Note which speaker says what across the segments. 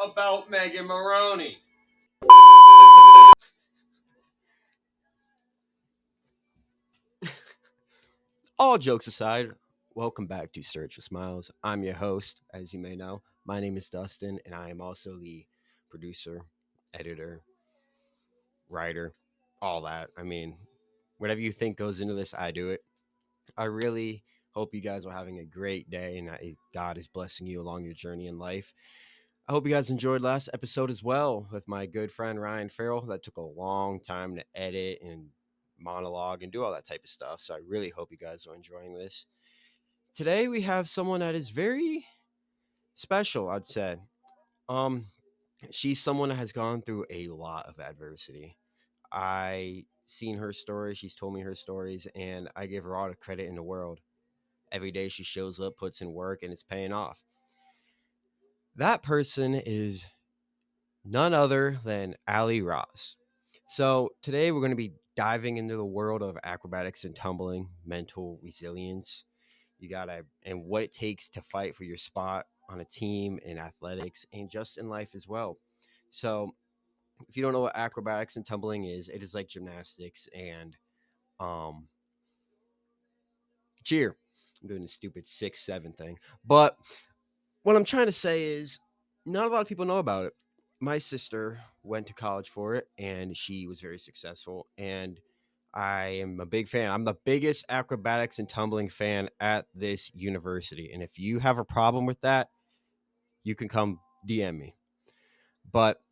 Speaker 1: about Megan Maroney. All jokes aside, welcome back to Search for Smiles. I'm your host, as you may know. My name is Dustin, and I am also the producer, editor, writer, all that. I mean, whatever you think goes into this, I do it. I really hope you guys are having a great day and that God is blessing you along your journey in life. I hope you guys enjoyed last episode as well with my good friend Ryan Farrell. That took a long time to edit and monologue and do all that type of stuff. So I really hope you guys are enjoying this. Today we have someone that is very special, I'd say. Um, she's someone that has gone through a lot of adversity. I seen her stories, she's told me her stories, and I give her all the credit in the world. Every day she shows up, puts in work, and it's paying off. That person is none other than Ali Ross. So today we're going to be diving into the world of acrobatics and tumbling, mental resilience. You gotta, and what it takes to fight for your spot on a team in athletics and just in life as well. So if you don't know what acrobatics and tumbling is, it is like gymnastics and um cheer. I'm doing the stupid 6-7 thing. But what I'm trying to say is not a lot of people know about it. My sister went to college for it and she was very successful. And I am a big fan. I'm the biggest acrobatics and tumbling fan at this university. And if you have a problem with that, you can come DM me. But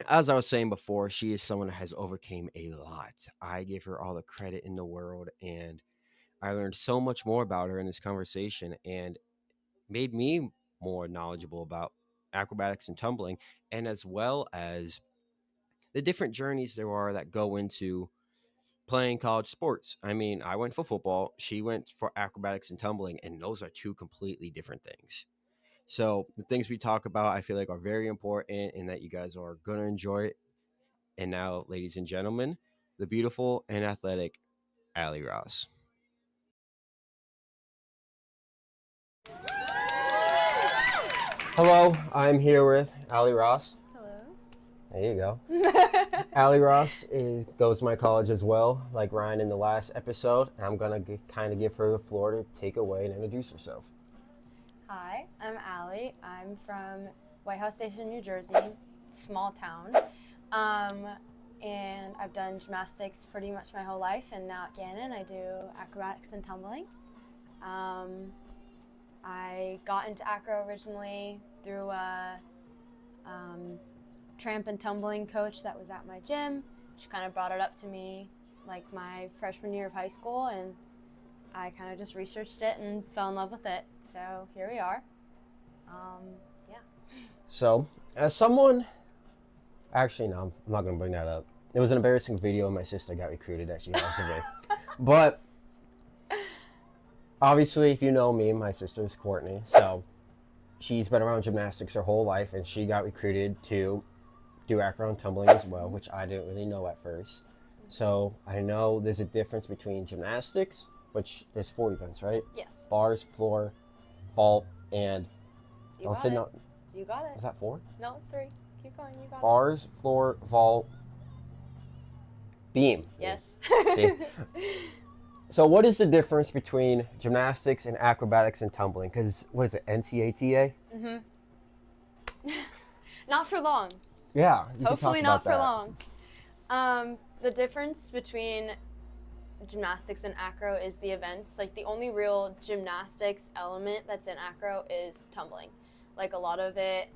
Speaker 1: as I was saying before, she is someone that has overcame a lot. I give her all the credit in the world. And I learned so much more about her in this conversation. And made me more knowledgeable about acrobatics and tumbling, and as well as the different journeys there are that go into playing college sports. I mean, I went for football, she went for acrobatics and tumbling, and those are two completely different things. So the things we talk about, I feel like are very important and that you guys are going to enjoy it. And now, ladies and gentlemen, the beautiful and athletic Ali Ross. Hello, I'm here with Ali Ross.
Speaker 2: Hello.
Speaker 1: There you go. Ali Ross goes to my college as well, like Ryan in the last episode. And I'm going to kind of give her the floor to take away and introduce herself.
Speaker 2: Hi, I'm Allie. I'm from White House Station, New Jersey, small town. And I've done gymnastics pretty much my whole life. And now at Gannon, I do acrobatics and tumbling. I got into acro originally through a tramp and tumbling coach that was at my gym. She kind of brought it up to me like my freshman year of high school, and I kind of just researched it and fell in love with it. So here we are. Yeah.
Speaker 1: So, as someone, actually, no, I'm not going to bring that up. It was an embarrassing video and my sister got recruited that she has of me. But obviously, if you know me, my sister is Courtney. So she's been around gymnastics her whole life, and she got recruited to do acro and tumbling as well, which I didn't really know at first. So I know there's a difference between gymnastics, which there's 4 events, right?
Speaker 2: Yes.
Speaker 1: Bars, floor, vault, and
Speaker 2: You got it. You got it.
Speaker 1: Was that 4?
Speaker 2: No, it's 3. Keep going. You got it.
Speaker 1: Bars, floor, vault, beam.
Speaker 2: Yes.
Speaker 1: See? So what is the difference between gymnastics and acrobatics and tumbling? Because what is it, NCATA?
Speaker 2: Not for long.
Speaker 1: Yeah.
Speaker 2: Hopefully not for long. The difference between gymnastics and acro is the events. Like the only real gymnastics element that's in acro is tumbling. Like a lot of it,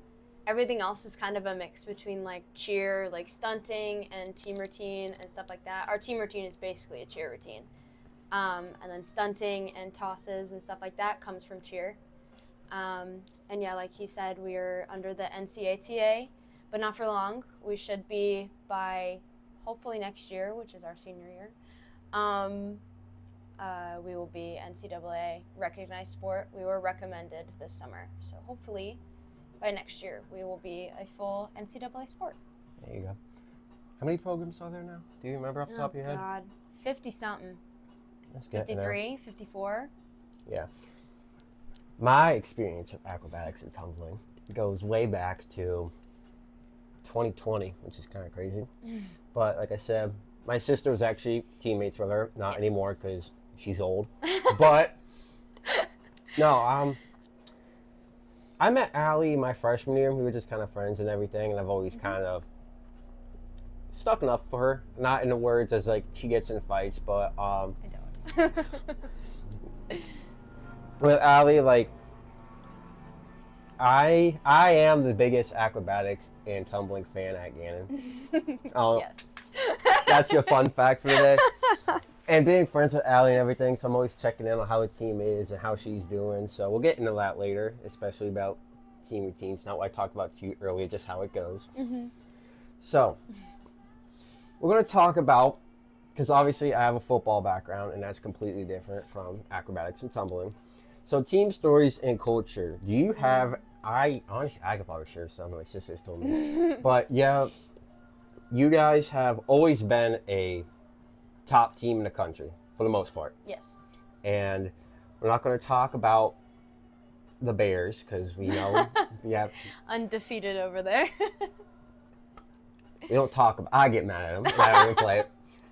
Speaker 2: everything else is kind of a mix between like cheer, like stunting and team routine and stuff like that. Our team routine is basically a cheer routine. And then stunting and tosses and stuff like that comes from cheer. And yeah, like he said, we're under the NCATA, but not for long. We should be by hopefully next year, which is our senior year. We will be NCAA recognized sport. We were recommended this summer. So hopefully by next year, we will be a full NCAA sport.
Speaker 1: There you go. How many programs are there now? Do you remember off the top of your head?
Speaker 2: Oh, God. 50-something.
Speaker 1: Let's get
Speaker 2: 53, 54.
Speaker 1: Yeah. My experience with acrobatics and tumbling goes way back to 2020, which is kind of crazy. But like I said, my sister was actually teammates with her, not anymore because she's old. But no, I met Allie my freshman year. We were just kind of friends and everything, and I've always kind of stuck up for her. Not in the words as like she gets in fights, but
Speaker 2: I don't.
Speaker 1: with Allie, like I am the biggest acrobatics and tumbling fan at Gannon.
Speaker 2: Yes.
Speaker 1: That's your fun fact for today. And being friends with Allie and everything, so I'm always checking in on how the team is and how she's doing. So we'll get into that later, especially about team routines. Not what I talked about to you earlier, just how it goes. So we're going to talk about, because obviously I have a football background, and that's completely different from acrobatics and tumbling. So team stories and culture. Do you have, honestly, I could probably share some, my sisters told me. But yeah, you guys have always been a top team in the country, for the most part.
Speaker 2: Yes.
Speaker 1: And we're not going to talk about the Bears, because we know,
Speaker 2: undefeated over there.
Speaker 1: we don't talk about, I get mad at them, and I don't even play it.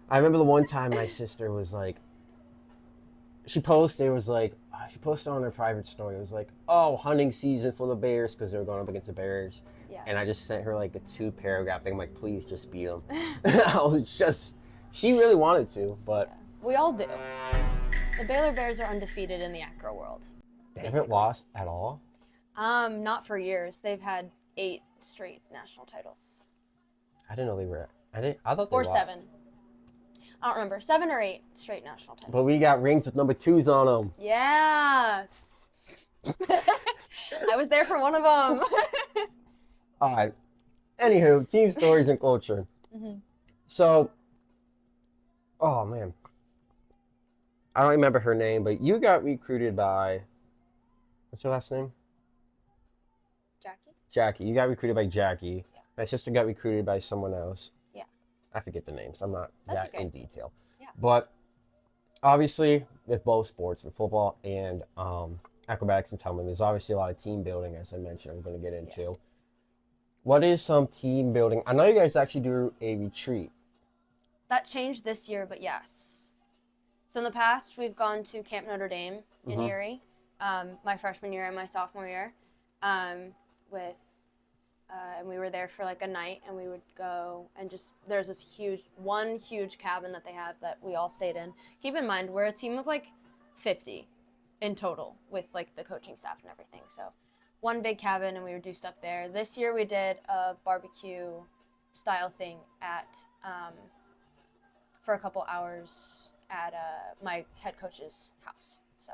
Speaker 1: I remember the one time my sister was like, she posted on her private story, it was like, oh, hunting season for the Bears, because they were going up against the Bears.
Speaker 2: Yeah.
Speaker 1: And I just sent her like a 2-paragraph thing. I'm like, please just beat them. I was just, she really wanted to, but.
Speaker 2: Yeah. We all do. The Baylor Bears are undefeated in the acro world.
Speaker 1: They haven't lost at all?
Speaker 2: Not for years. They've had 8 straight national titles.
Speaker 1: I didn't know they were, I thought they
Speaker 2: Or
Speaker 1: lost.
Speaker 2: 7. I don't remember. 7 or 8 straight national titles.
Speaker 1: But we got rings with number 2s on them.
Speaker 2: Yeah. I was there for one of them.
Speaker 1: All right. Anywho, team stories and culture. So, oh man, I don't remember her name, but you got recruited by, what's her last name?
Speaker 2: Jackie?
Speaker 1: Jackie. You got recruited by Jackie.
Speaker 2: Yeah.
Speaker 1: My sister got recruited by someone else.
Speaker 2: Yeah.
Speaker 1: I forget the names. I'm not
Speaker 2: That's
Speaker 1: that
Speaker 2: okay.
Speaker 1: in detail.
Speaker 2: Yeah.
Speaker 1: But obviously, with both sports, in football and acrobatics and tumbling, there's obviously a lot of team building, as I mentioned, we're going to get into. Yeah. What is some team building? I know you guys actually do a retreat.
Speaker 2: That changed this year, but yes. So in the past, we've gone to Camp Notre Dame in Erie, my freshman year and my sophomore year, and we were there for like a night, and we would go and just, there's this huge cabin that they have that we all stayed in. Keep in mind, we're a team of like 50 in total with like the coaching staff and everything. So one big cabin, and we would do stuff there. This year we did a barbecue style thing at for a couple hours at my head coach's house, so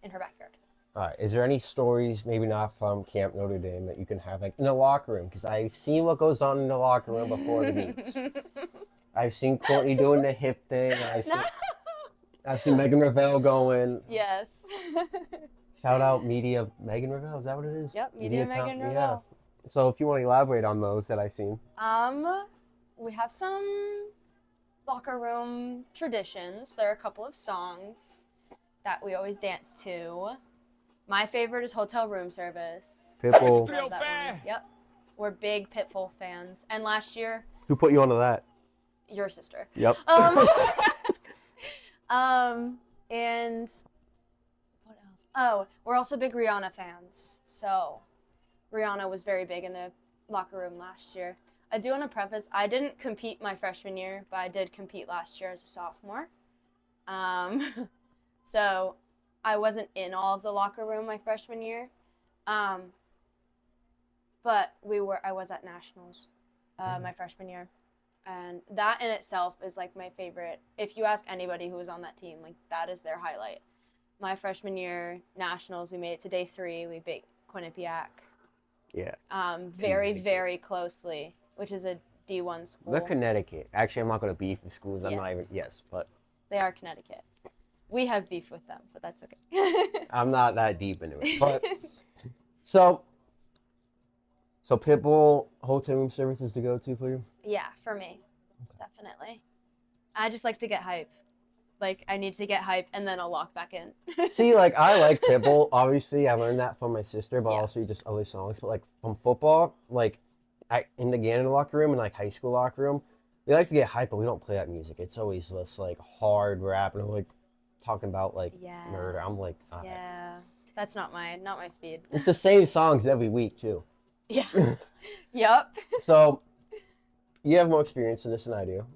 Speaker 2: in her backyard.
Speaker 1: All right. Is there any stories, maybe not from Camp Notre Dame, that you can have like in the locker room? Because I've seen what goes on in the locker room before the meets. I've seen Courtney doing the hip thing. I've seen Megan Ravel going.
Speaker 2: Yes.
Speaker 1: Shout out Media Megan Ravel. Is that what it is?
Speaker 2: Yep, Media Megan Ravel.
Speaker 1: Yeah. So if you want to elaborate on those that I've seen.
Speaker 2: We have some locker room traditions. There are a couple of songs that we always dance to. My favorite is Hotel Room Service.
Speaker 1: Pitbull.
Speaker 2: Love that one. Yep. We're big Pitbull fans. And last year,
Speaker 1: Who put you onto that?
Speaker 2: your sister.
Speaker 1: Yep.
Speaker 2: And what else? Oh, we're also big Rihanna fans. So Rihanna was very big in the locker room last year. I do want to preface, I didn't compete my freshman year, but I did compete last year as a sophomore. So I wasn't in all of the locker room my freshman year. But I was at nationals my freshman year. And that in itself is like my favorite. If you ask anybody who was on that team, like that is their highlight. My freshman year nationals, we made it to day 3. We beat Quinnipiac.
Speaker 1: Yeah.
Speaker 2: Very, very closely, which is a D1 school.
Speaker 1: They're Connecticut. Actually, I'm not going to beef with schools. I'm not even, but.
Speaker 2: They are Connecticut. We have beef with them, but that's okay.
Speaker 1: I'm not that deep into it. But, so Pitbull, hotel room services to go to for you?
Speaker 2: Yeah, for me. Definitely. I just like to get hype. Like, I need to get hype, and then I'll lock back in.
Speaker 1: See, like, I like Pitbull. Obviously, I learned that from my sister, but also just other songs. But, like, from football, like, in the Gannon locker room and like high school locker room, we like to get hype, but we don't play that music. It's always this like hard rap and like talking about like
Speaker 2: Yeah.
Speaker 1: murder. I'm like,
Speaker 2: Yeah. That's not my speed.
Speaker 1: it's the same songs every week too.
Speaker 2: Yeah. Yep.
Speaker 1: So you have more experience in this than I do.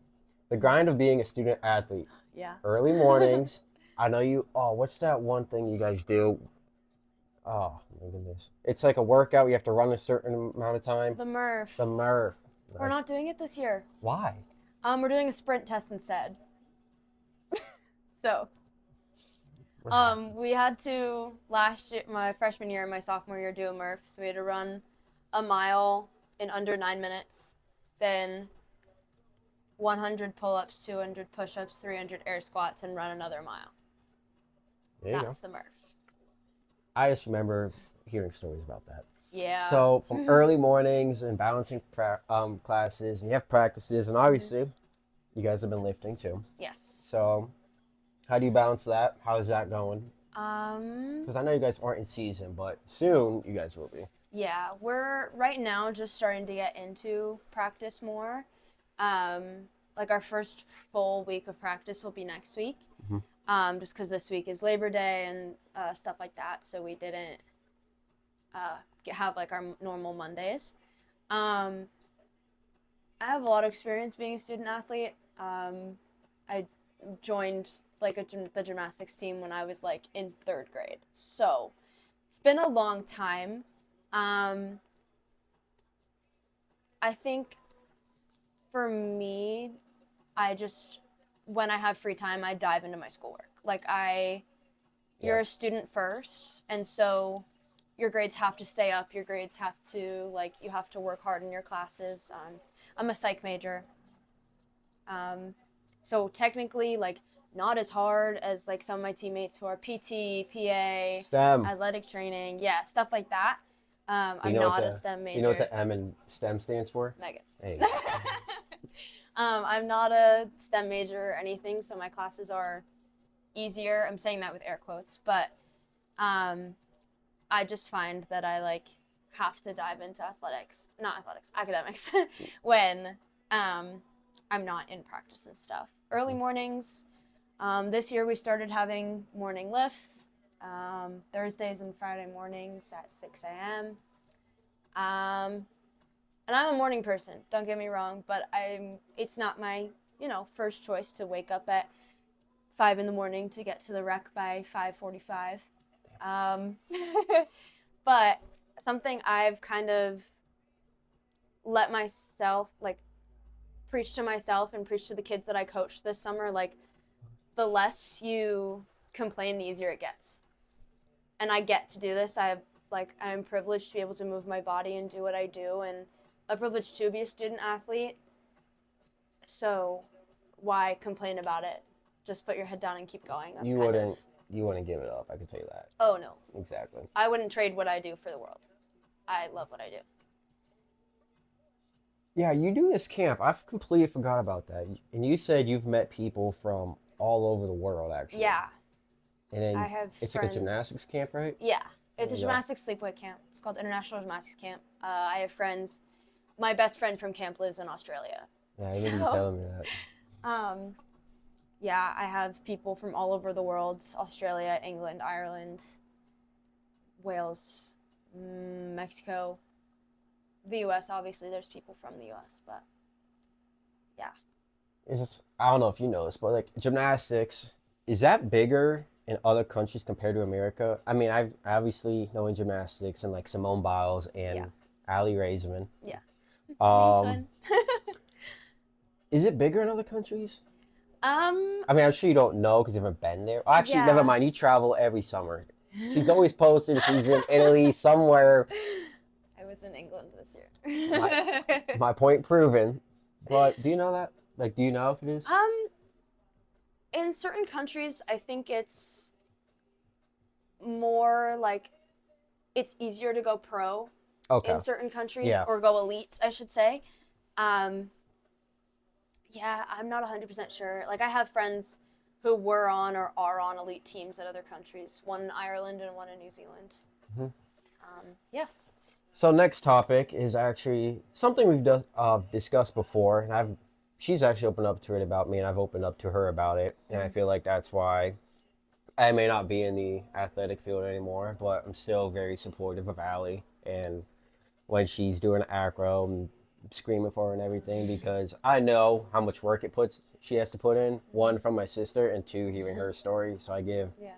Speaker 1: The grind of being a student athlete,
Speaker 2: Yeah.
Speaker 1: early mornings. I know you. Oh, what's that one thing you guys do? Oh my goodness, it's like a workout. You have to run a certain amount of time.
Speaker 2: The Murph.
Speaker 1: The Murph.
Speaker 2: We're not doing it this year.
Speaker 1: Why?
Speaker 2: We're doing a sprint test instead. So,
Speaker 1: What happened?
Speaker 2: we had to last year, my freshman year and my sophomore year, do a Murph. So we had to run a mile in under 9 minutes, then 100 pull-ups, 200 push-ups, 300 air squats, and run another mile.
Speaker 1: There you
Speaker 2: That's
Speaker 1: go.
Speaker 2: the Murph.
Speaker 1: I just remember hearing stories about that.
Speaker 2: Yeah.
Speaker 1: So from early mornings and balancing classes, and you have practices, and obviously you guys have been lifting too.
Speaker 2: Yes.
Speaker 1: So how do you balance that? How is that going?
Speaker 2: Um.
Speaker 1: Because I know you guys aren't in season, but soon you guys will be.
Speaker 2: Yeah, we're right now just starting to get into practice more. Um, like our first full week of practice will be next week.
Speaker 1: Mhm.
Speaker 2: Just because this week is Labor Day and stuff like that, so we didn't have like our normal Mondays. Um, I have a lot of experience being a student athlete. I joined like the gymnastics team when I was like in third grade, so it's been a long time. Um, I think for me, I just when I have free time, I dive into my schoolwork. You're
Speaker 1: Yeah.
Speaker 2: a student first, and so your grades have to stay up. Your grades have to you have to work hard in your classes. I'm a psych major, um, so technically not as hard as like some of my teammates who are PT, PA,
Speaker 1: STEM.
Speaker 2: athletic training, yeah, stuff like that.
Speaker 1: Do you
Speaker 2: I'm
Speaker 1: know what
Speaker 2: not a
Speaker 1: the
Speaker 2: STEM
Speaker 1: Do you know what
Speaker 2: major.
Speaker 1: the M in STEM stands for?
Speaker 2: Megan.
Speaker 1: There you go.
Speaker 2: I'm not a STEM major or anything, so my classes are easier. I'm saying that with air quotes, but um, I just find that I have to dive into academics, when I'm not in practice and stuff. Early mornings. This year we started having morning lifts, Thursdays and Friday mornings at 6 a.m. And I'm a morning person, don't get me wrong, but it's not my, first choice to wake up at 5 in the morning to get to the rec by 5:45. Um, but something I've kind of let myself preach to myself and preach to the kids that I coached this summer, the less you complain, the easier it gets. And I get to do this. I'm privileged to be able to move my body and do what I do, and a privilege to be a student athlete. So why complain about it? Just put your head down and keep going. That's
Speaker 1: You
Speaker 2: kind of.
Speaker 1: wouldn't you wouldn't give it up. I can tell you that.
Speaker 2: Oh no,
Speaker 1: Exactly.
Speaker 2: I wouldn't trade what I do for the world. I love what I do.
Speaker 1: Yeah, you do this camp. I've completely forgot about that. And you said you've met people from all over the world, actually.
Speaker 2: Yeah,
Speaker 1: And
Speaker 2: I
Speaker 1: then
Speaker 2: have
Speaker 1: it's
Speaker 2: friends.
Speaker 1: like a gymnastics camp, right?
Speaker 2: Yeah, it's a
Speaker 1: Yeah.
Speaker 2: gymnastics sleepaway camp. It's called International Gymnastics Camp. I have friends. My best friend from camp lives in Australia.
Speaker 1: Yeah, I remember you telling me that.
Speaker 2: Um, yeah, I have people from all over the world: Australia, England, Ireland, Wales, Mexico, the U.S. Obviously, there's people from the U.S., but yeah.
Speaker 1: It's just, I don't know if you know this, but like gymnastics, is that bigger in other countries compared to America? I mean, I obviously know in gymnastics and like Simone Biles
Speaker 2: Yeah.
Speaker 1: and Ali Raisman.
Speaker 2: Yeah.
Speaker 1: Um, is it bigger in other countries?
Speaker 2: um,
Speaker 1: I mean, I'm sure you don't know because you haven't been there. Oh, actually, never
Speaker 2: yeah.
Speaker 1: mind. You travel every summer. She's always posting she's in Italy somewhere.
Speaker 2: I was in England this year.
Speaker 1: My point proven. But do you know that? Like, do you know if it is?
Speaker 2: In certain countries, I think it's more it's easier to go pro
Speaker 1: Okay.
Speaker 2: in certain countries,
Speaker 1: Yeah.
Speaker 2: or go elite, I should say. Um, yeah, I'm not 100% sure. I have friends who were on or are on elite teams at other countries, one in Ireland and one in New Zealand.
Speaker 1: Mhm.
Speaker 2: Yeah.
Speaker 1: So next topic is actually something we've discussed before, and she's actually opened up to it about me, and I've opened up to her about it, and I feel like that's why I may not be in the athletic field anymore, but I'm still very supportive of Allie, and when she's doing acro, I'm screaming for her and everything because I know how much work she has to put in. One from my sister, and two hearing her story, so I give
Speaker 2: Yeah.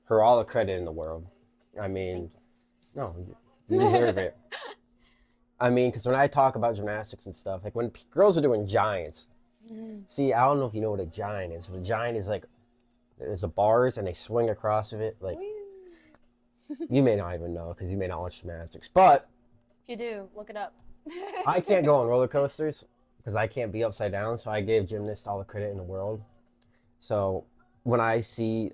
Speaker 1: her all the credit in the world. I mean,
Speaker 2: Thank
Speaker 1: no, you deserve
Speaker 2: you.
Speaker 1: it. I mean, because when I talk about gymnastics and stuff, like when girls are doing giants, see, I don't know if you know what a giant is, but a giant is like there's a bars and they swing across of it. Like you may not even know because you may not watch gymnastics, but
Speaker 2: If you do, look it up.
Speaker 1: I can't go on roller coasters because I can't be upside down. So I gave gymnasts all the credit in the world. So when I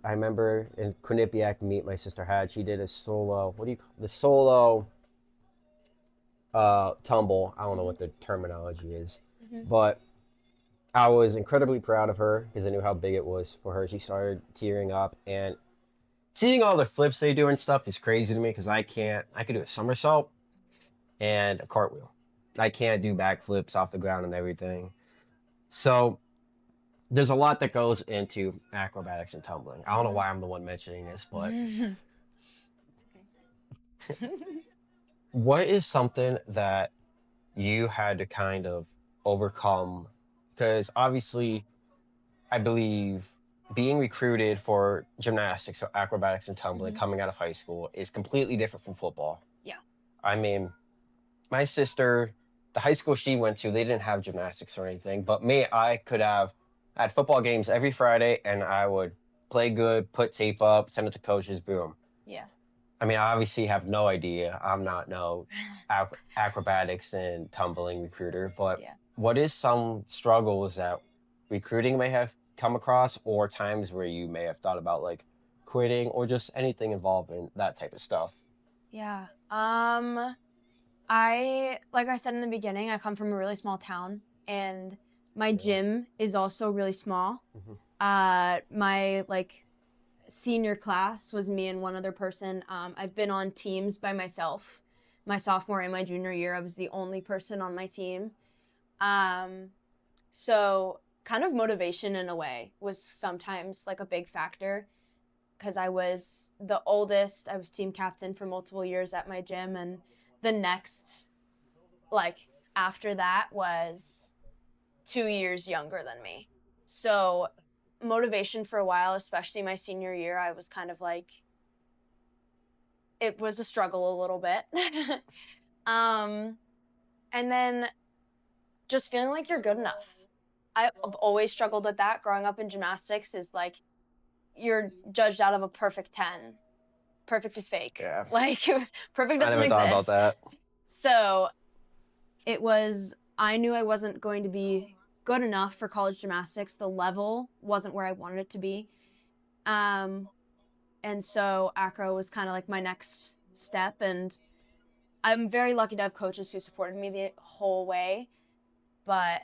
Speaker 1: remember in Quinnipiac meet my sister had, she did a solo. What do you call the solo tumble? I don't know what the terminology is,
Speaker 2: Mhm.
Speaker 1: but I was incredibly proud of her because I knew how big it was for her. She started tearing up, and seeing all the flips they do and stuff is crazy to me because I can't. I could do a somersault and a cartwheel. I can't do backflips off the ground and everything. So there's a lot that goes into acrobatics and tumbling. I don't know why I'm the one mentioning this, but
Speaker 2: Mhm. It's okay.
Speaker 1: what is something that you had to kind of overcome? Because obviously, I believe being recruited for gymnastics or acrobatics and tumbling
Speaker 2: Mhm.
Speaker 1: coming out of high school is completely different from football.
Speaker 2: Yeah.
Speaker 1: I mean, my sister, the high school she went to, they didn't have gymnastics or anything. But me, I had football games every Friday and I would play good, put tape up, send it to coaches, boom.
Speaker 2: Yeah.
Speaker 1: I mean, I obviously have no idea. I'm not no acrobatics and tumbling recruiter, but
Speaker 2: Yeah.
Speaker 1: what is some struggles that recruiting may have come across or times where you may have thought about like quitting or just anything involving that type of stuff?
Speaker 2: Yeah. I like I said in the beginning, I come from a really small town and my
Speaker 1: Yeah.
Speaker 2: gym is also really small.
Speaker 1: Mhm.
Speaker 2: My like senior class was me and one other person. I've been on teams by myself. My sophomore and my junior year, I was the only person on my team. Um, so kind of motivation in a way was sometimes like a big factor because I was the oldest. I was team captain for multiple years at my gym, and the next, like, after that was 2 years younger than me. So, motivation for a while, especially my senior year, I was kind of like, it was a struggle a little bit. um, and then just feeling like you're good enough. I've always struggled with that growing up in gymnastics, is like, you're judged out of a perfect 10. Perfect is fake.
Speaker 1: Yeah.
Speaker 2: Like perfect
Speaker 1: I
Speaker 2: doesn't
Speaker 1: never thought about
Speaker 2: exist.
Speaker 1: that.
Speaker 2: So I knew I wasn't going to be good enough for college gymnastics. The level wasn't where I wanted it to be. Um, and so acro was kind of like my next step. And I'm very lucky to have coaches who supported me the whole way. But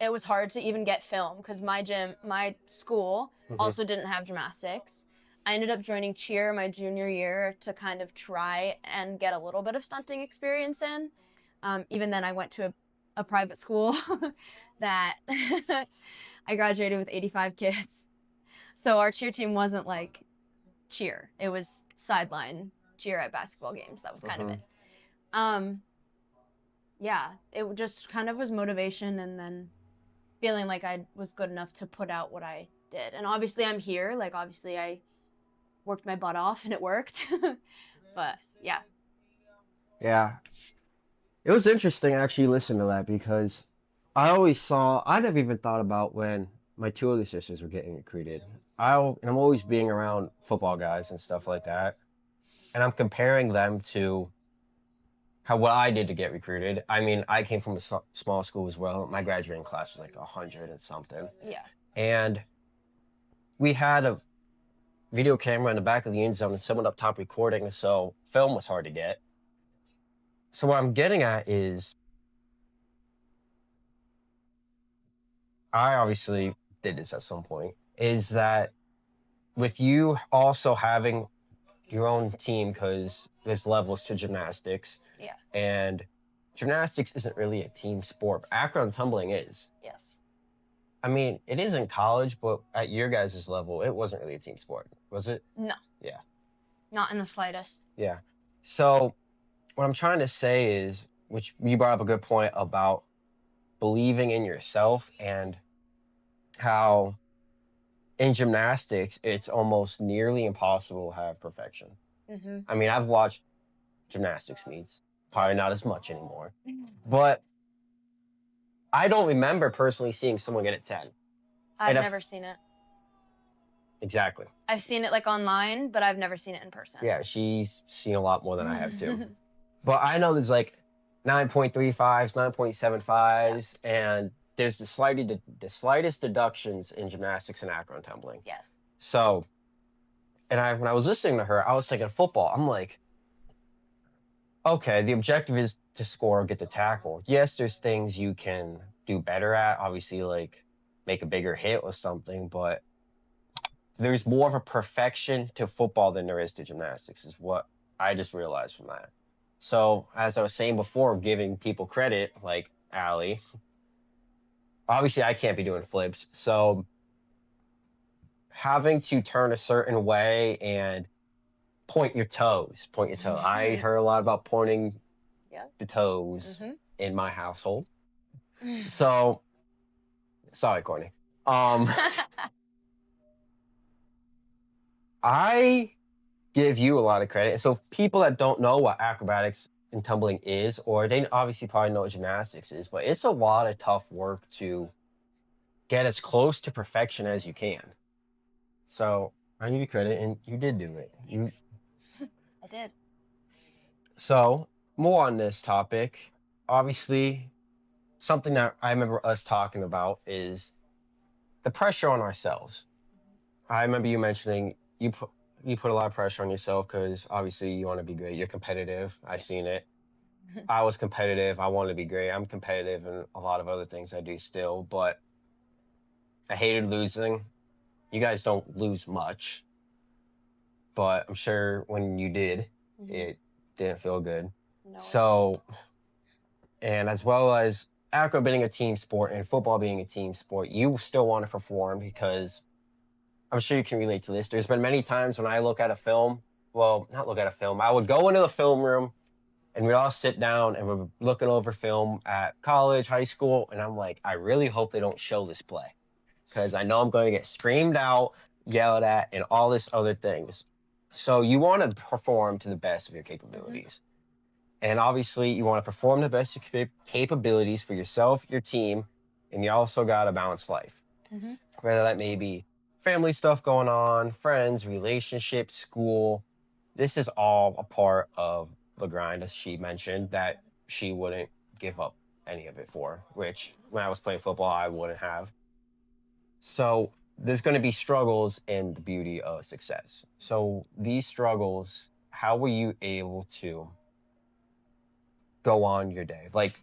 Speaker 2: it was hard to even get film because my school
Speaker 1: Hmm.
Speaker 2: also didn't have gymnastics. I ended up joining cheer my junior year to kind of try and get a little bit of stunting experience in. Even then, I went to a private school that I graduated with 85 kids. So our cheer team wasn't like cheer, it was sideline cheer at basketball games. That was kind of
Speaker 1: Hmm.
Speaker 2: it. Um, yeah, it just kind of was motivation and then feeling like I was good enough to put out what I did. And obviously I'm here. Like obviously I worked my butt off and it worked. But yeah.
Speaker 1: Yeah. It was interesting actually listening to that because I never even thought about when my two other sisters were getting recruited. And I'm always being around football guys and stuff like that. And I'm comparing them to how what I did to get recruited. I mean, I came from a small school as well. My graduating class was like 100 and something.
Speaker 2: Yeah.
Speaker 1: And we had a video camera in the back of the end zone and someone up top recording. So film was hard to get. So what I'm getting at is I obviously did this at some point, is that with you also having your own team because there's levels to gymnastics.
Speaker 2: Yeah.
Speaker 1: And gymnastics isn't really a team sport. Acro and tumbling is.
Speaker 2: Yes.
Speaker 1: I mean, it is in college, but at your guys' level, it wasn't really a team sport, was it?
Speaker 2: No.
Speaker 1: Yeah.
Speaker 2: Not in the slightest.
Speaker 1: Yeah. So what I'm trying to say is, which you brought up a good point about believing in yourself and how in gymnastics, it's almost nearly impossible to have perfection.
Speaker 2: Mm-hmm.
Speaker 1: I mean, I've watched gymnastics meets, probably not as much anymore, but I don't remember personally seeing someone get a 10.
Speaker 2: I've never seen it.
Speaker 1: Exactly.
Speaker 2: I've seen it like online, but I've never seen it in person.
Speaker 1: Yeah, she's seen a lot more than I have too. But I know there's like 9.35s, 9.75s, and there's the slightest deductions in gymnastics and acro and tumbling.
Speaker 2: Yes.
Speaker 1: So, when I was listening to her, I was thinking football. I'm like, okay, the objective is to score or get the tackle. Yes, there's things you can do better at, obviously, like make a bigger hit or something, but there's more of a perfection to football than there is to gymnastics, is what I just realized from that. So, as I was saying before, giving people credit, like Allie, obviously I can't be doing flips. So, having to turn a certain way and point your toes. I heard a lot about pointing the toes in my household. So, sorry, Courtney. I give you a lot of credit. So people that don't know what acrobatics and tumbling is, or they obviously probably know what gymnastics is, but it's a lot of tough work to get as close to perfection as you can. So I give you credit, and you did do it.
Speaker 2: I did.
Speaker 1: So more on this topic. Obviously, something that I remember us talking about is the pressure on ourselves. I remember you mentioning you put a lot of pressure on yourself because obviously you want to be great. You're competitive. I've seen it. I was competitive. I wanted to be great. I'm competitive in a lot of other things I do still, but I hated losing. You guys don't lose much, but I'm sure when you did, it didn't feel good.
Speaker 2: No,
Speaker 1: So, and as well as acro being a team sport and football being a team sport, you still want to perform because I'm sure you can relate to this. There's been many times when I look at a film, well, not look at a film, I would go into the film room and we'd all sit down and we're looking over film at college, high school, and I'm like, I really hope they don't show this play because I know I'm going to get screamed out, yelled at, and all this other things. So you want to perform to the best of your capabilities. And obviously, you want to perform the best of your capabilities for yourself, your team, and you also got a balanced life. Whether that may be family stuff going on, friends, relationships, school. This is all a part of the grind, as she mentioned, that she wouldn't give up any of it for, which when I was playing football, I wouldn't have. So there's going to be struggles in the beauty of success. So these struggles, how were you able to go on your day? Like,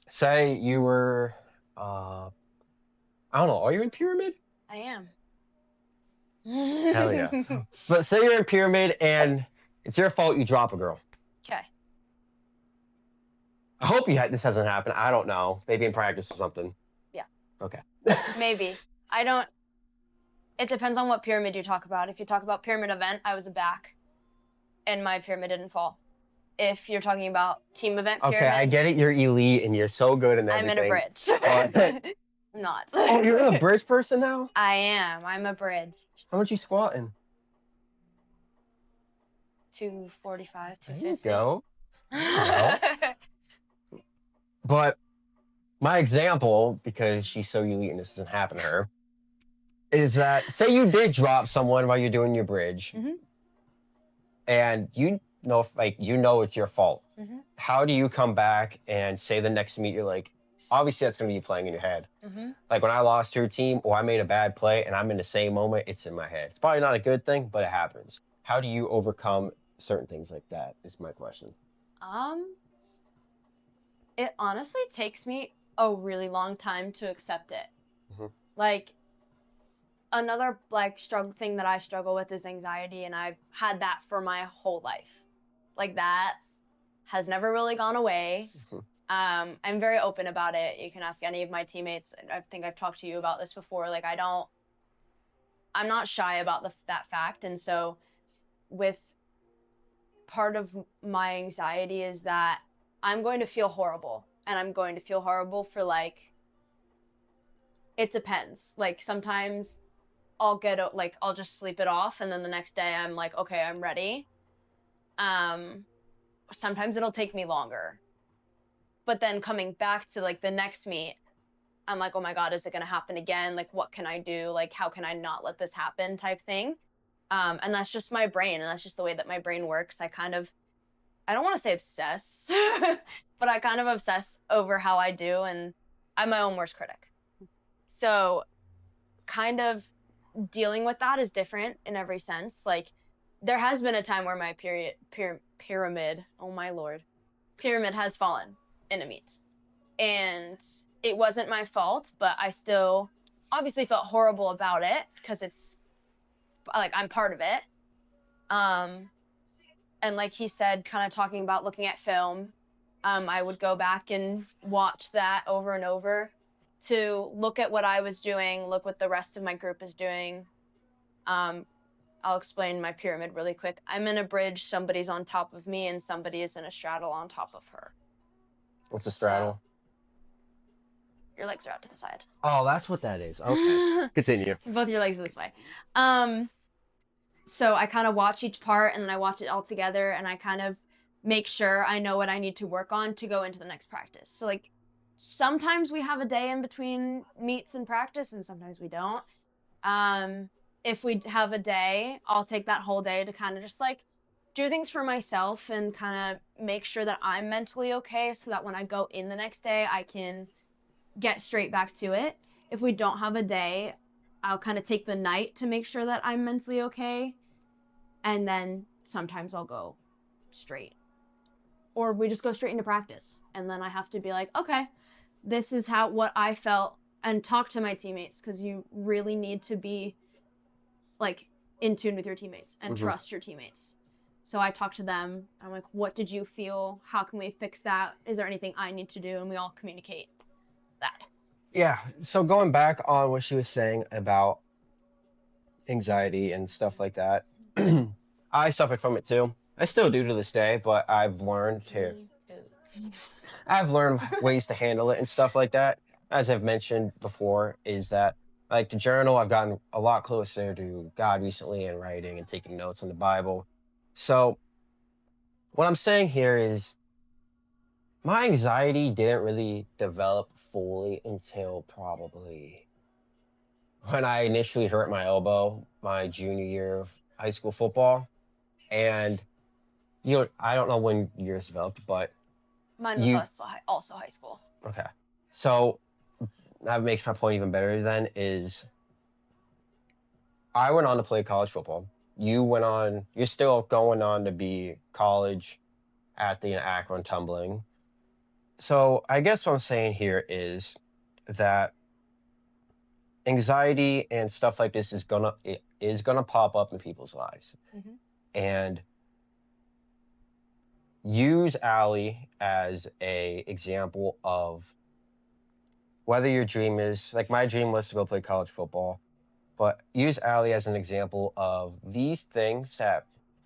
Speaker 1: say you were, I don't know, are you in pyramid?
Speaker 2: I am.
Speaker 1: Hell yeah. But say you're in pyramid and it's your fault you drop a girl.
Speaker 2: Okay.
Speaker 1: I hope this hasn't happened. I don't know. Maybe in practice or something.
Speaker 2: Yeah.
Speaker 1: Okay.
Speaker 2: Maybe. I don't. It depends on what pyramid you talk about. If you talk about pyramid event, I was a back, and my pyramid didn't fall. If you're talking about team event pyramid,
Speaker 1: Okay, I get it. You're elite and you're so good and everything.
Speaker 2: I'm in a bridge.
Speaker 1: But...
Speaker 2: I'm not.
Speaker 1: Oh, you're a bridge person now?
Speaker 2: I am. I'm a bridge.
Speaker 1: How much you squatting?
Speaker 2: 245, 250.
Speaker 1: There you go. But my example, because she's so elite and this doesn't happen to her, is that say you did drop someone while you're doing your bridge, and you know, it's your fault. How do you come back and say the next meet you're like, obviously that's going to be playing in your head. Like when I lost to a team or I made a bad play and I'm in the same moment, it's in my head. It's probably not a good thing, but it happens. How do you overcome certain things like that is my question.
Speaker 2: It honestly takes me a really long time to accept it. Like, another like struggle thing that I struggle with is anxiety, and I've had that for my whole life. Like that has never really gone away. I'm very open about it. You can ask any of my teammates. I think I've talked to you about this before. Like I'm not shy about that fact. And so with part of my anxiety is that I'm going to feel horrible, and I'm going to feel horrible for like, it depends. Like sometimes I'll just sleep it off, and then the next day I'm like, okay, I'm ready. Sometimes it'll take me longer. But then coming back to like the next meet, I'm like, oh my God, is it going to happen again? Like, what can I do? Like, how can I not let this happen type thing? And that's just my brain. And that's just the way that my brain works. I don't want to say obsess, but I kind of obsess over how I do. And I'm my own worst critic. So kind of dealing with that is different in every sense. Like there has been a time where my pyramid, oh my Lord, pyramid has fallen in a meet. And it wasn't my fault, but I still obviously felt horrible about it because it's like I'm part of it. And like he said, kind of talking about looking at film, I would go back and watch that over and over to look at what I was doing, look what the rest of my group is doing. I'll explain my pyramid really quick. I'm in a bridge, somebody's on top of me, and somebody is in a straddle on top of her.
Speaker 1: What's a straddle?
Speaker 2: So, your legs are out to the side.
Speaker 1: Oh, that's what that is. Okay. Continue.
Speaker 2: Both your legs are this way. So I kind of watch each part, and then I watch it all together, and I kind of make sure I know what I need to work on to go into the next practice. So like sometimes we have a day in between meets and practice, and sometimes we don't. If we have a day, I'll take that whole day to kind of just like do things for myself and kind of make sure that I'm mentally okay, so that when I go in the next day, I can get straight back to it. If we don't have a day, I'll kind of take the night to make sure that I'm mentally okay. And then sometimes I'll go straight. Or we just go straight into practice. And then I have to be like, okay, this is what I felt, and talk to my teammates, because you really need to be like in tune with your teammates and trust your teammates. So I talk to them. I'm like, what did you feel? How can we fix that? Is there anything I need to do? And we all communicate that.
Speaker 1: Yeah. So going back on what she was saying about anxiety and stuff like that, I suffered from it too. I still do to this day, but I've learned ways to handle it and stuff like that. As I've mentioned before, is that like the journal, I've gotten a lot closer to God recently in writing and taking notes on the Bible. So what I'm saying here is my anxiety didn't really develop fully until probably when I initially hurt my elbow my junior year of high school football. And I don't know when yours developed, but
Speaker 2: mine was also high school.
Speaker 1: Okay. So that makes my point even better then, is I went on to play college football. You're still going on to be college at the Akron tumbling. So I guess what I'm saying here is that anxiety and stuff like this is gonna pop up in people's lives. And use Allie as a example of whether your dream is, like my dream was to go play college football, but use Allie as an example of these things that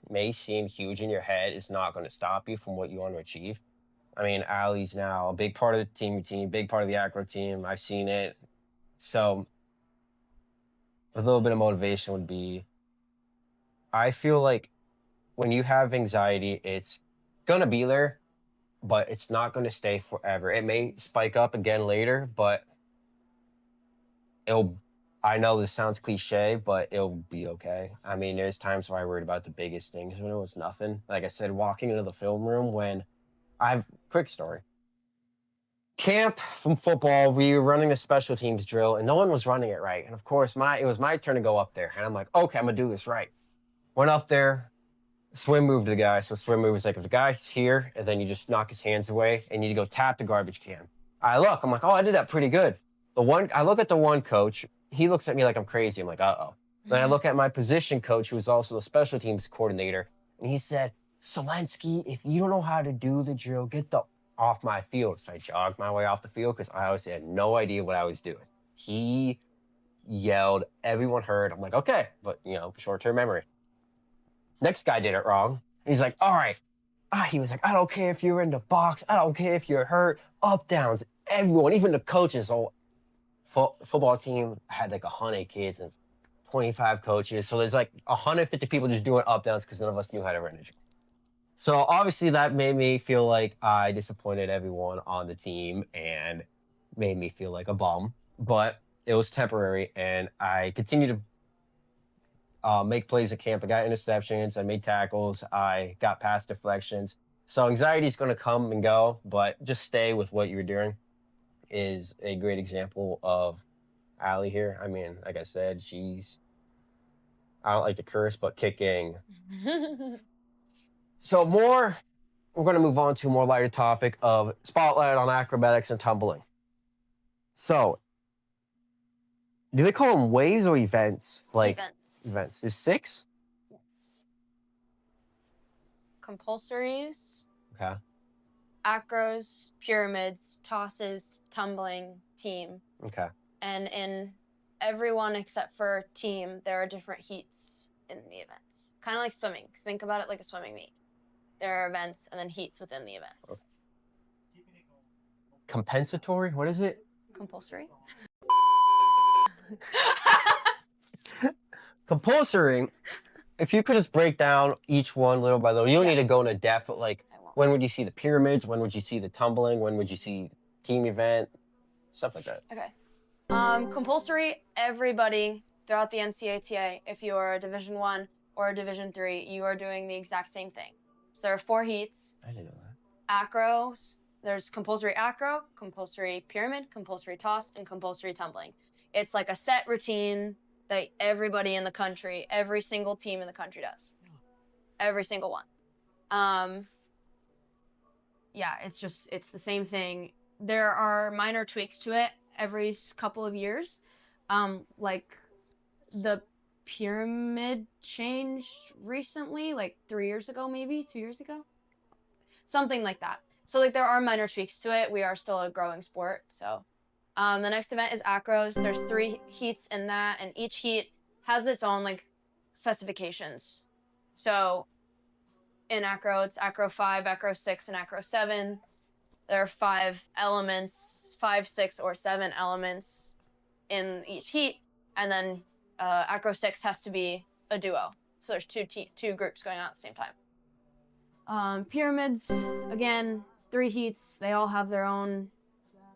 Speaker 1: may seem huge in your head is not going to stop you from what you want to achieve. I mean, Allie's now a big part of the team, big part of the acro team. I've seen it. So a little bit of motivation would be, I feel like when you have anxiety, it's going to be there, but it's not going to stay forever. It may spike up again later, but I know this sounds cliche, but it'll be okay. I mean, there's times where I worried about the biggest things when it was nothing. Like I said, walking into the film room quick story. Camp from football, we were running a special teams drill, and no one was running it right. And of course, it was my turn to go up there. And I'm like, okay, I'm going to do this right. Went up there, swim move to the guy. So swim move is like, if the guy's here, and then you just knock his hands away, and you go tap the garbage can. I'm like, oh, I did that pretty good. I look at the one coach, he looks at me like I'm crazy. I'm like, uh-oh. Then I look at my position coach, who was also the special teams coordinator, and he said, Selensky, if you don't know how to do the drill, get the off my field. So I jogged my way off the field because I obviously had no idea what I was doing. He yelled, everyone heard. I'm like, okay, but short-term memory. Next guy did it wrong. He's like, all right. He was like, I don't care if you're in the box. I don't care if you're hurt. Up, downs, everyone, even the coaches. So football team had like 100 kids and 25 coaches. So there's like 150 people just doing up downs because none of us knew how to run a drill. So obviously that made me feel like I disappointed everyone on the team and made me feel like a bum. But it was temporary, and I continued to make plays at camp. I got interceptions. I made tackles. I got pass deflections. So anxiety is going to come and go, but just stay with what you're doing is a great example of Allie here. I mean, like I said, I don't like to curse, but kicking. So we're going to move on to a more lighter topic of spotlight on acrobatics and tumbling. So, do they call them waves or events? Like events. There's 6?
Speaker 2: Yes. Compulsories.
Speaker 1: Okay.
Speaker 2: Acros, pyramids, tosses, tumbling, team.
Speaker 1: Okay.
Speaker 2: And in everyone except for team, there are different heats in the events. Kind of like swimming. Think about it like a swimming meet. There are events and then heats within the events.
Speaker 1: Okay. Compensatory? What is it?
Speaker 2: Compulsory.
Speaker 1: Compulsory. If you could just break down each one little by little, you don't need to go into depth, but like, when would you see the pyramids? When would you see the tumbling? When would you see team event? Stuff like that.
Speaker 2: Okay. Compulsory, everybody throughout the NCATA, if you're a Division I or a Division III, you are doing the exact same thing. So there are 4 heats.
Speaker 1: I didn't know that.
Speaker 2: Acros, there's compulsory acro, compulsory pyramid, compulsory toss, and compulsory tumbling. It's like a set routine that everybody in the country, every single team in the country does. Every single one. Yeah, it's the same thing. There are minor tweaks to it every couple of years. Like the pyramid changed recently, like 3 years ago, maybe 2 years ago. Something like that. So like there are minor tweaks to it. We are still a growing sport. So the next event is acros. There's 3 heats in that, and each heat has its own like specifications. So in acro, it's acro 5, acro 6, and acro 7. There are 5 elements, 5, 6, or 7 elements in each heat, and then acro 6 has to be a duo. So there's two groups going on at the same time. Pyramids, again, 3 heats. They all have their own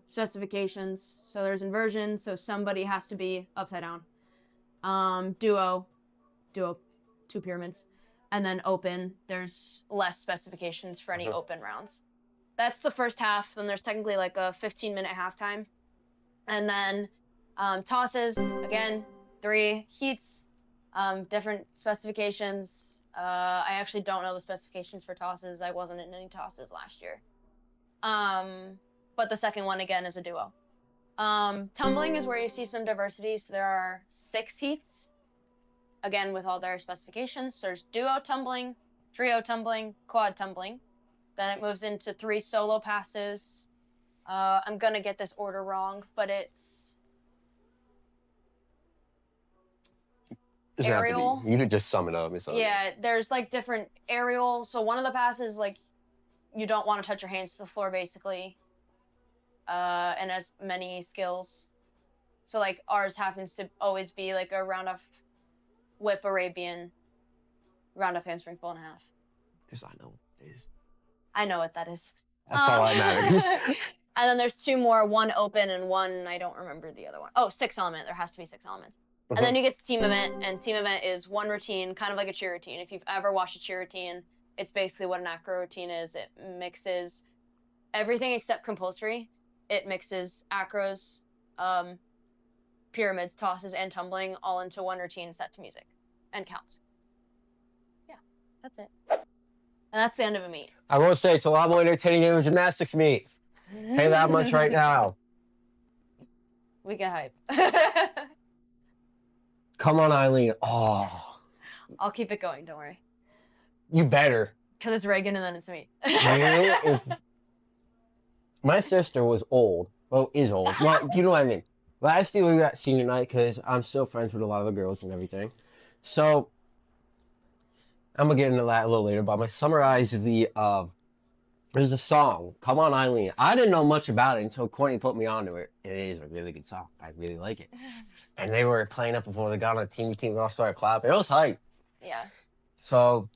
Speaker 2: specifications. So there's inversion, so somebody has to be upside down. Duo, 2 pyramids. And then open, there's less specifications for any open rounds. That's the first half. Then there's technically like a 15-minute halftime. And then tosses, again, 3 heats, different specifications. I actually don't know the specifications for tosses. I wasn't in any tosses last year. But the second one, again, is a duo. Tumbling is where you see some diversity. So there are 6 heats, again, with all their specifications. So there's duo tumbling, trio tumbling, quad tumbling. Then it moves into 3 solo passes. I'm going to get this order wrong, but it's aerial.
Speaker 1: You could just sum it up.
Speaker 2: Yeah, there's like different aerial. So one of the passes, like, you don't want to touch your hands to the floor, basically. And as many skills. So like ours happens to always be like a round off whip Arabian, round off handspring full and a half.
Speaker 1: Because I know what it is.
Speaker 2: I know what that is.
Speaker 1: That's all that matters.
Speaker 2: And then there's 2 more, 1 open and 1, I don't remember the other one. Oh, 6 element. There has to be 6 elements. And then you get to team event, and team event is 1 routine, kind of like a cheer routine. If you've ever watched a cheer routine, it's basically what an acro routine is. It mixes everything except compulsory. It mixes acros, pyramids, tosses, and tumbling all into 1 routine set to music and counts. Yeah, that's it. And that's the end of a meet.
Speaker 1: I will say it's a lot more entertaining than a gymnastics meet. Tell you that much right now.
Speaker 2: We get hype.
Speaker 1: Come on, Eileen. Oh,
Speaker 2: I'll keep it going. Don't worry.
Speaker 1: you better.
Speaker 2: Because it's Reagan and then it's me.
Speaker 1: My sister was old. Well, is old. Well, you know what I mean. Last year we got senior night because I'm still friends with a lot of the girls and everything. So I'm gonna get into that a little later. But I'm gonna summarize there's a song, Come On Eileen. I didn't know much about it until Courtney put me onto it. It is a really good song. I really like it. And they were playing it before they got on the team. We all started clapping. It was hype.
Speaker 2: Yeah.
Speaker 1: So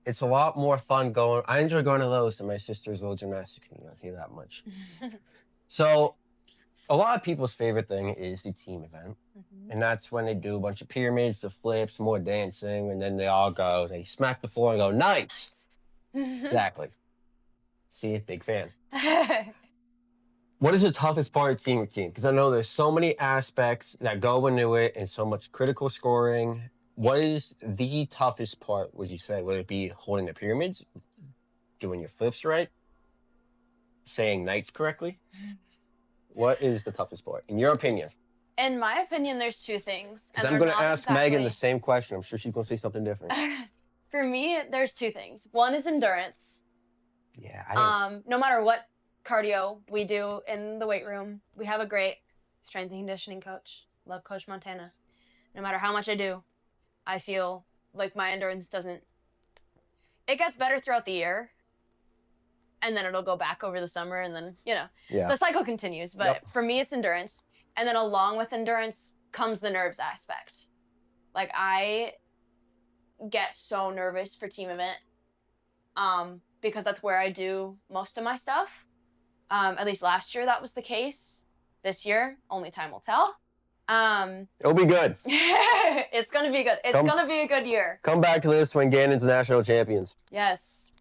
Speaker 1: it's a lot more fun going. I enjoy going to those than my sister's little gymnastics meet. I'll tell you that much. So a lot of people's favorite thing is the team event. And that's when they do a bunch of pyramids, the flips, more dancing, and then they all go, they smack the floor and go, nice. Exactly. See, big fan. What is the toughest part of team routine? Because I know there's so many aspects that go into it and so much critical scoring. What is the toughest part, would you say? Would it be holding the pyramids, doing your flips right, saying nights correctly? What is the toughest part, in your opinion?
Speaker 2: In my opinion, there's two things.
Speaker 1: Because I'm going to ask Megan the same question. I'm sure she's going to say something different.
Speaker 2: For me, there's two things. One is endurance.
Speaker 1: Yeah.
Speaker 2: No matter what cardio we do in the weight room, we have a great strength and conditioning coach. Love Coach Montana. No matter how much I do, I feel like my endurance doesn't... It gets better throughout the year, and then it'll go back over the summer, and then, the cycle continues. But for me, it's endurance. And then along with endurance comes the nerves aspect. Like, I get so nervous for team event because that's where I do most of my stuff. At least last year that was the case. This year, only time will tell.
Speaker 1: It'll be good.
Speaker 2: It's going to be good. It's going to be a good year.
Speaker 1: Come back to this when Gannon's national champions.
Speaker 2: Yes.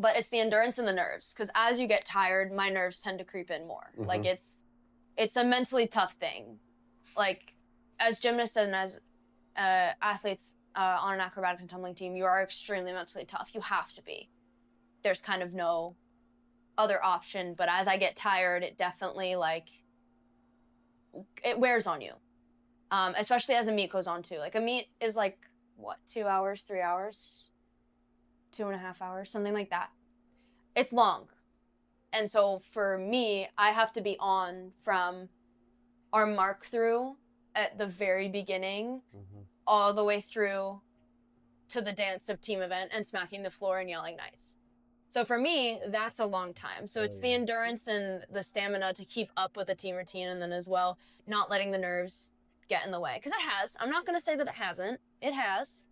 Speaker 2: But it's the endurance and the nerves, because as you get tired, my nerves tend to creep in more. Mm-hmm. Like, it's a mentally tough thing. Like, as gymnasts and as athletes on an acrobatics and tumbling team, you are extremely mentally tough. You have to be. There's kind of no other option. But as I get tired, it definitely, it wears on you. Especially as a meet goes on, too. Like, a meet is, 2 hours, 3 hours? 2.5 hours, something like that. It's long. And so for me, I have to be on from our mark through at the very beginning, all the way through to the dance of team event and smacking the floor and yelling nice. So for me, that's a long time. So it's the endurance and the stamina to keep up with the team routine, and then as well, not letting the nerves get in the way. Because it has. I'm not going to say that it hasn't. It has.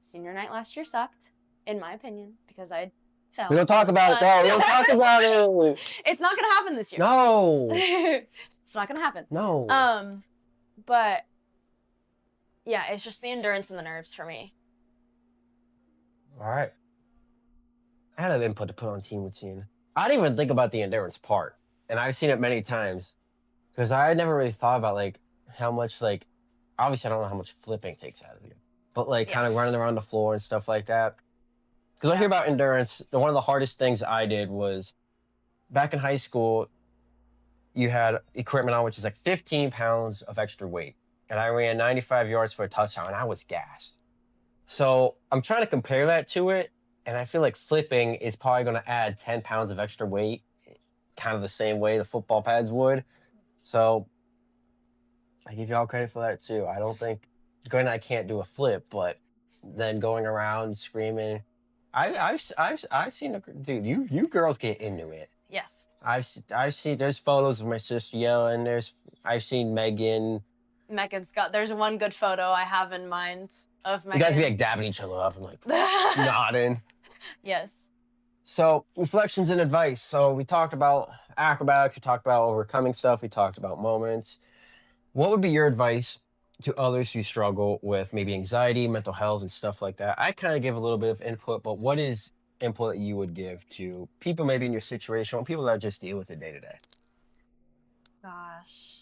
Speaker 2: Senior night last year sucked, in my opinion, because I fell.
Speaker 1: We don't talk about it, though. We don't talk about it.
Speaker 2: It's not going to happen this year.
Speaker 1: No.
Speaker 2: It's not going to happen.
Speaker 1: No.
Speaker 2: But, yeah, it's just the endurance and the nerves for me.
Speaker 1: All right. I had an input to put on team routine. I didn't even think about the endurance part, and I've seen it many times, because I never really thought about, how much, obviously I don't know how much flipping takes out of you. But kind of running around the floor and stuff like that. Because I hear about endurance, one of the hardest things I did was, back in high school, you had equipment on which is 15 pounds of extra weight. And I ran 95 yards for a touchdown, and I was gassed. So I'm trying to compare that to it, and I feel like flipping is probably going to add 10 pounds of extra weight, kind of the same way the football pads would. So I give y'all credit for that, too. I don't think... Granted, I can't do a flip, but then going around screaming, I've seen dude. You girls get into it.
Speaker 2: Yes.
Speaker 1: I've seen. There's photos of my sister yelling. I've seen Megan.
Speaker 2: Megan's got. There's one good photo I have in mind of Megan.
Speaker 1: You guys be dabbing each other up and nodding.
Speaker 2: Yes.
Speaker 1: So reflections and advice. So we talked about acrobatics. We talked about overcoming stuff. We talked about moments. What would be your advice to others who struggle with maybe anxiety, mental health, and stuff like that? I kind of give a little bit of input, but what is input that you would give to people maybe in your situation, or people that just deal with it day to day?
Speaker 2: Gosh.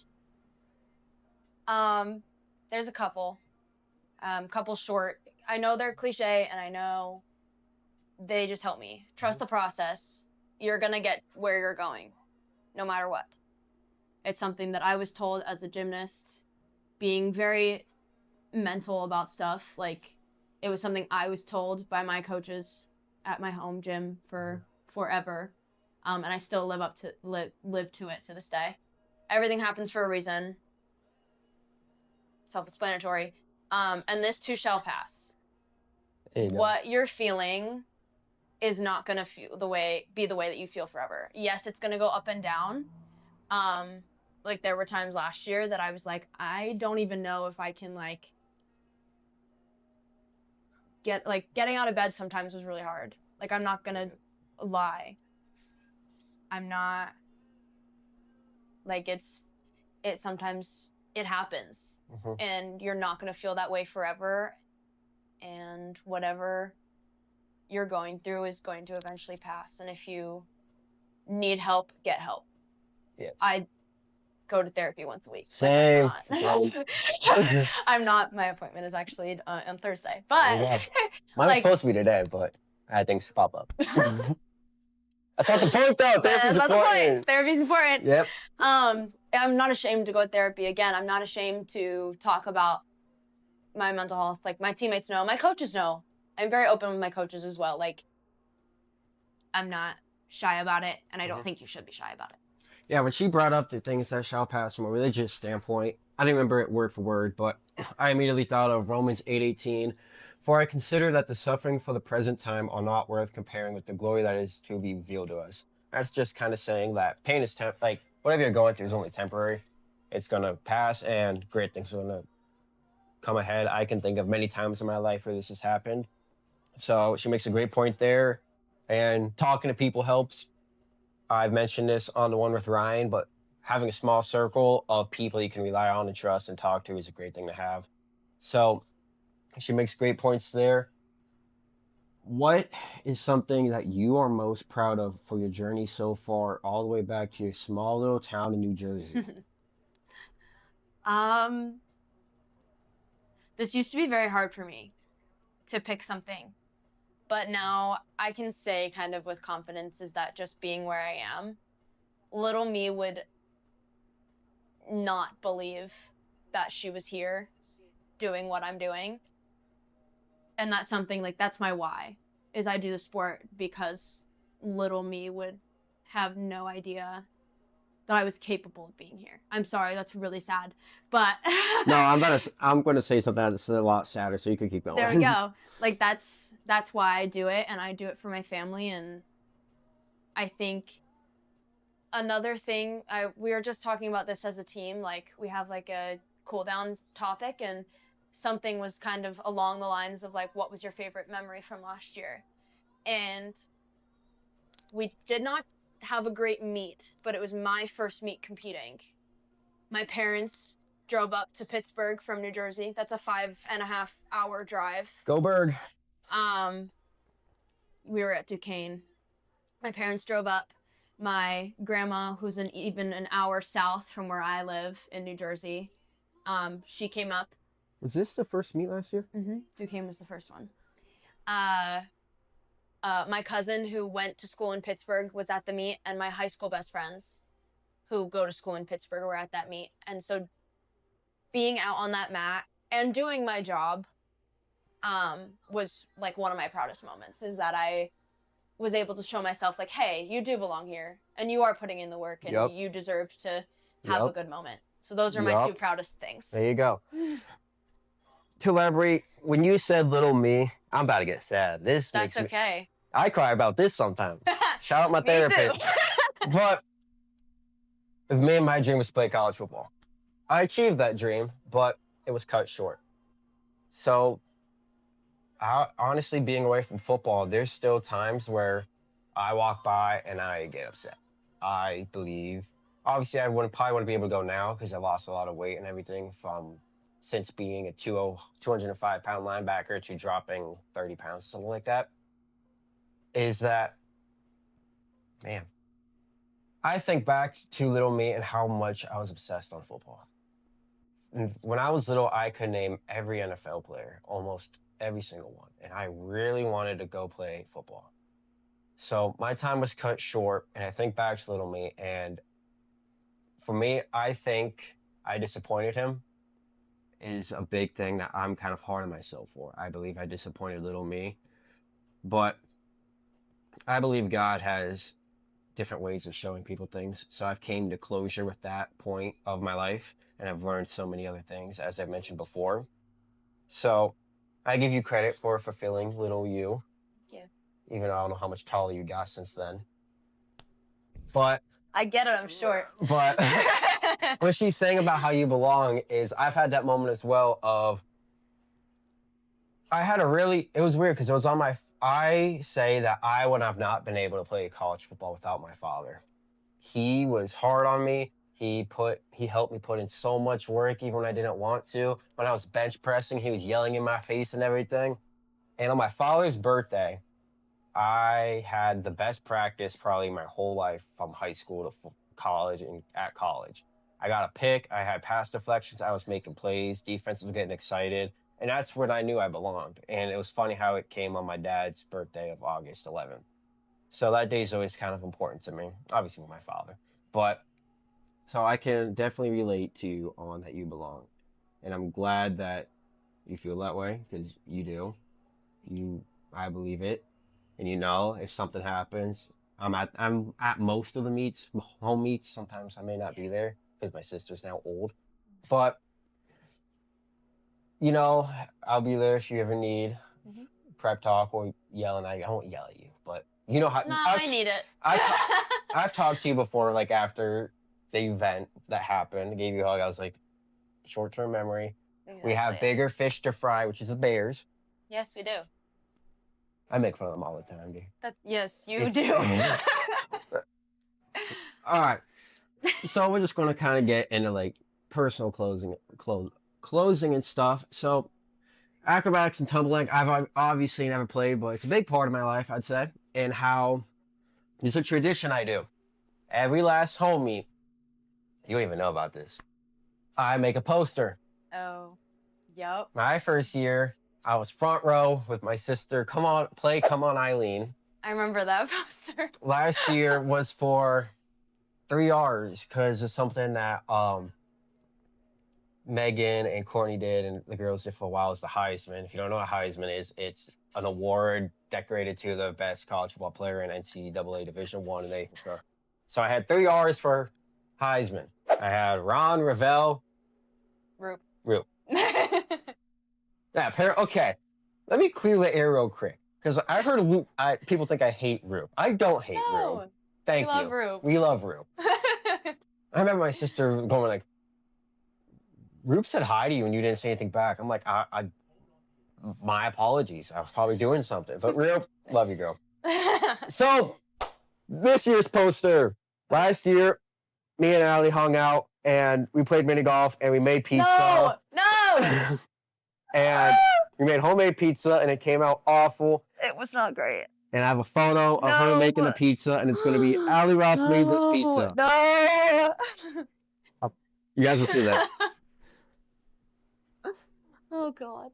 Speaker 2: There's a couple short. I know they're cliche, and I know they just help me. Trust the process. You're gonna get where you're going, no matter what. It's something that I was told as a gymnast, being very mental about stuff. Like, it was something I was told by my coaches at my home gym for forever. And I still live to it to this day. Everything happens for a reason. Self-explanatory. And this too shall pass. What you're feeling is not gonna be the way that you feel forever. Yes, it's gonna go up and down. Like, there were times last year that I was like, I don't even know if I can getting out of bed sometimes was really hard. Like, I'm not gonna lie. I'm not, like, it sometimes it happens, and you're not gonna feel that way forever, and whatever you're going through is going to eventually pass. And if you need help, get help.
Speaker 3: Yes.
Speaker 2: I go to therapy once a week.
Speaker 3: Same.
Speaker 2: I'm not. My appointment is actually on Thursday, but
Speaker 3: mine was supposed to be today, but I had things pop up. That's not the point, though. Therapy's important.
Speaker 2: Therapy's important.
Speaker 3: Yep.
Speaker 2: I'm not ashamed to go to therapy. Again, I'm not ashamed to talk about my mental health. Like, my teammates know, my coaches know. I'm very open with my coaches as well. Like, I'm not shy about it, and I don't think you should be shy about it.
Speaker 1: Yeah, when she brought up the things that shall pass from a religious standpoint, I didn't remember it word for word, but I immediately thought of Romans 8:18. For I consider that the suffering for the present time are not worth comparing with the glory that is to be revealed to us. That's just kind of saying that pain is like, whatever you're going through is only temporary. It's going to pass, and great things are going to come ahead. I can think of many times in my life where this has happened. So she makes a great point there, and talking to people helps. I've mentioned this on the one with Ryan, but having a small circle of people you can rely on and trust and talk to is a great thing to have. So she makes great points there. What is something that you are most proud of for your journey so far, all the way back to your small little town in New Jersey?
Speaker 2: This used to be very hard for me to pick something, but now I can say kind of with confidence is that just being where I am, little me would not believe that she was here doing what I'm doing. And that's something, like, that's my why, is I do the sport because little me would have no idea that I was capable of being here. I'm sorry, that's really sad, but
Speaker 1: no, I'm gonna say something that's a lot sadder, so you can keep going.
Speaker 2: There we go. Like, that's why I do it, and I do it for my family. And I think another thing, we were just talking about this as a team. Like, we have like a cool down topic, and something was kind of along the lines of like, what was your favorite memory from last year? And we did not have a great meet, but it was my first meet competing. My parents drove up to Pittsburgh from New Jersey. That's a 5.5 hour drive.
Speaker 1: Go Berg.
Speaker 2: We were at Duquesne. My parents drove up. My grandma, who's even an hour south from where I live in New Jersey, she came up.
Speaker 1: Was this the first meet last year?
Speaker 2: Mm-hmm. Duquesne was the first one. My cousin, who went to school in Pittsburgh, was at the meet, and my high school best friends who go to school in Pittsburgh were at that meet. And so being out on that mat and doing my job was like one of my proudest moments, is that I was able to show myself like, hey, you do belong here, and you are putting in the work, and you deserve to have a good moment. So those are my two proudest things.
Speaker 3: There you go. To elaborate, when you said little me, I'm about to get sad.
Speaker 2: That's okay.
Speaker 3: I cry about this sometimes. Shout out my therapist. But with me, my dream was to play college football. I achieved that dream, but it was cut short. So honestly, being away from football, there's still times where I walk by and I get upset. I believe, obviously, I probably wouldn't be able to go now because I lost a lot of weight and everything since being a 205-pound linebacker to dropping 30 pounds, something like that. Is that, man, I think back to little me and how much I was obsessed on football. And when I was little, I could name every NFL player, almost every single one. And I really wanted to go play football. So my time was cut short, and I think back to little me, and for me, I think I disappointed him is a big thing that I'm kind of hard on myself for. I believe I disappointed little me, but I believe God has different ways of showing people things. So I've came to closure with that point of my life, and I've learned so many other things, as I've mentioned before. So I give you credit for fulfilling little you.
Speaker 2: Thank
Speaker 3: Even though I don't know how much taller you got since then. But
Speaker 2: I get it, I'm short.
Speaker 3: But what she's saying about how you belong is I've had that moment as well of it was weird because it was on I say that I would have not been able to play college football without my father. He was hard on me. He helped me put in so much work even when I didn't want to. When I was bench pressing, he was yelling in my face and everything. And on my father's birthday, I had the best practice probably my whole life from high school to college and at college. I got a pick. I had pass deflections. I was making plays. Defense was getting excited. And that's when I knew I belonged. And it was funny how it came on my dad's birthday of August 11th. So that day is always kind of important to me, obviously with my father. But so I can definitely relate to you on that you belong. And I'm glad that you feel that way because you do. I believe it. And if something happens, I'm at most of the meets, home meets. Sometimes I may not be there because my sister's now old. But I'll be there if you ever need prep talk or yelling at you. I won't yell at you, but you know how.
Speaker 2: No, I need it.
Speaker 3: I've talked to you before, like after the event that happened. I gave you a hug. I was like, short-term memory. Exactly. We have bigger fish to fry, which is the Bears.
Speaker 2: Yes, we do.
Speaker 3: I make fun of them all the time, dude.
Speaker 2: Yes, you do.
Speaker 3: All right. So we're just going to kind of get into like personal closing and stuff. So acrobatics and tumbling, I've obviously never played, but it's a big part of my life, I'd say. And how it's a tradition I do. Every last home meet, you don't even know about this, I make a poster.
Speaker 2: Oh, yep.
Speaker 3: My first year, I was front row with my sister. Come on, Eileen.
Speaker 2: I remember that poster.
Speaker 3: Last year was for 3 R's because it's something that Megan and Courtney did and the girls did for a while. It's the Heisman. If you don't know what Heisman is, it's an award decorated to the best college football player in NCAA Division I. So I had 3 R's for Heisman. I had Ron, Ravel, Roop. Yeah, okay. Let me clear the air real quick. Because I heard Roop, people think I hate Roop. I don't hate Roop. Thank you. We love Roop. I remember my sister going like, Roop said hi to you and you didn't say anything back. I'm like, my apologies. I was probably doing something. But Roop, love you, girl. So, this year's poster. Last year, me and Allie hung out and we played mini golf and we made pizza.
Speaker 2: No!
Speaker 3: And we made homemade pizza and it came out awful.
Speaker 2: It was not great.
Speaker 3: And I have a photo of her making the pizza and it's going to be Allie Ross made this pizza.
Speaker 2: No!
Speaker 3: You guys will see that.
Speaker 2: Oh, God.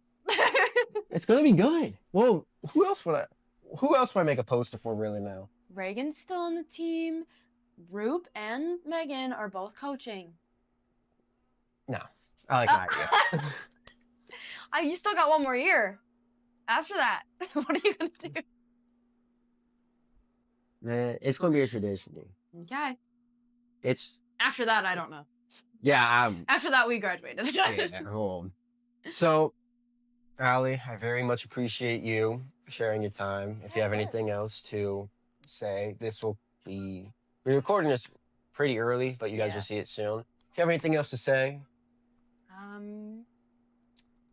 Speaker 3: It's going to be good. Well, who else would I make a poster for really now?
Speaker 2: Reagan's still on the team. Roop and Megan are both coaching.
Speaker 3: No. I like that idea.
Speaker 2: You still got one more year. After that, what are you going to do?
Speaker 3: Man, it's going to be a tradition, dude.
Speaker 2: Okay.
Speaker 3: It's...
Speaker 2: After that, I don't know.
Speaker 3: Yeah,
Speaker 2: After that, we graduated.
Speaker 3: Yeah, hold on. So, Allie, I very much appreciate you sharing your time. If you have anything else to say, we're recording this pretty early, but you guys will see it soon. If you have anything else to say,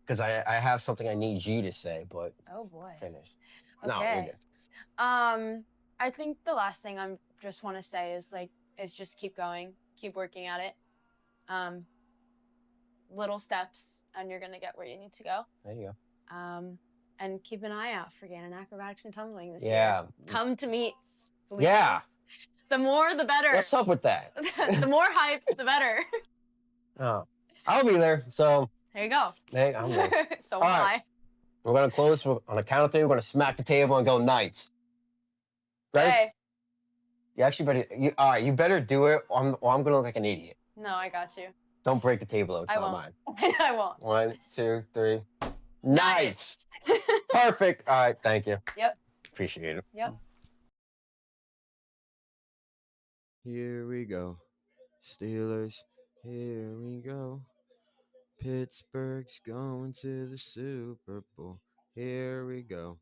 Speaker 3: because I have something I need you to say, but
Speaker 2: oh boy,
Speaker 3: finished.
Speaker 2: Okay.
Speaker 3: No, you're good.
Speaker 2: I think the last thing I just want to say is just keep going, keep working at it. Little steps, and you're gonna get where you need to go.
Speaker 3: There you go.
Speaker 2: And keep an eye out for Gannon Acrobatics and Tumbling this
Speaker 3: year.
Speaker 2: Yeah. Come to meets. Please.
Speaker 3: Yeah.
Speaker 2: The more, the better.
Speaker 3: What's up with that?
Speaker 2: The more hype, the better.
Speaker 3: Oh, I'll be there. So
Speaker 2: there you go.
Speaker 3: Hey, I'm there.
Speaker 2: So will I.
Speaker 3: We're gonna close on a count of 3. We're gonna smack the table and go Knights. Right?
Speaker 2: Hey.
Speaker 3: You actually better. You better do it. Or I'm gonna look like an idiot.
Speaker 2: No, I got you.
Speaker 3: Don't break the table, it's
Speaker 2: I
Speaker 3: not
Speaker 2: won't.
Speaker 3: mine.
Speaker 2: I won't.
Speaker 3: 1, 2, 3. Nice. Perfect. All right, thank you.
Speaker 2: Yep.
Speaker 3: Appreciate it.
Speaker 2: Yep.
Speaker 1: Here we go. Steelers, here we go. Pittsburgh's going to the Super Bowl. Here we go.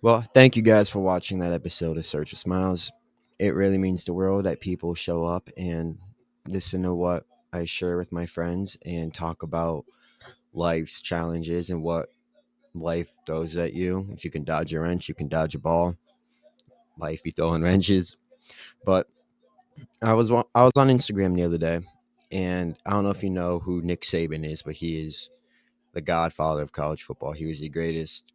Speaker 1: Well, thank you guys for watching that episode of Search for Smiles. It really means the world that people show up and listen to what I share with my friends and talk about life's challenges and what life throws at you. If you can dodge a wrench, you can dodge a ball. Life be throwing wrenches. But I was on Instagram the other day, and I don't know if you know who Nick Saban is, but he is the godfather of college football. He was the greatest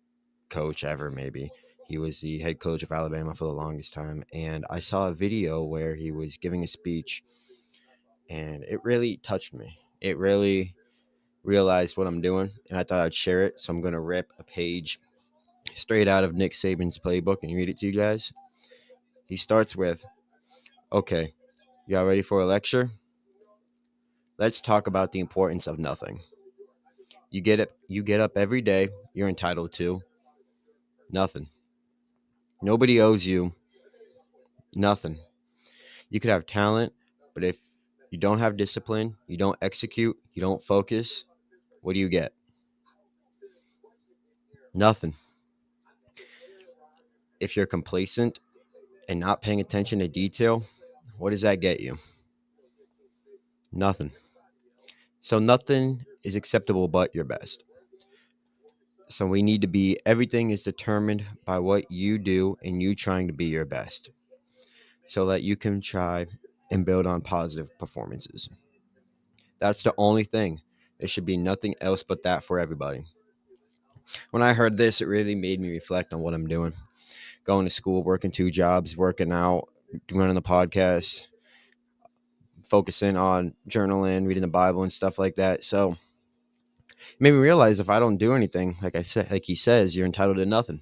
Speaker 1: coach ever, maybe. He was the head coach of Alabama for the longest time. And I saw a video where he was giving a speech, and it really touched me. It really realized what I'm doing, and I thought I'd share it. So I'm going to rip a page straight out of Nick Saban's playbook and read it to you guys. He starts with, okay, y'all ready for a lecture? Let's talk about the importance of nothing. You get up every day, you're entitled to nothing. Nobody owes you nothing. You could have talent, but if you don't have discipline, you don't execute, you don't focus, what do you get? Nothing. If you're complacent and not paying attention to detail, what does that get you? Nothing. So nothing is acceptable but your best. So we need to be, everything is determined by what you do and you trying to be your best so that you can try and build on positive performances. That's the only thing. There should be nothing else but that for everybody. When I heard this, it really made me reflect on what I'm doing. Going to school, working 2 jobs, working out, running the podcast, focusing on journaling, reading the Bible and stuff like that. So it made me realize if I don't do anything, like I said, like he says, you're entitled to nothing.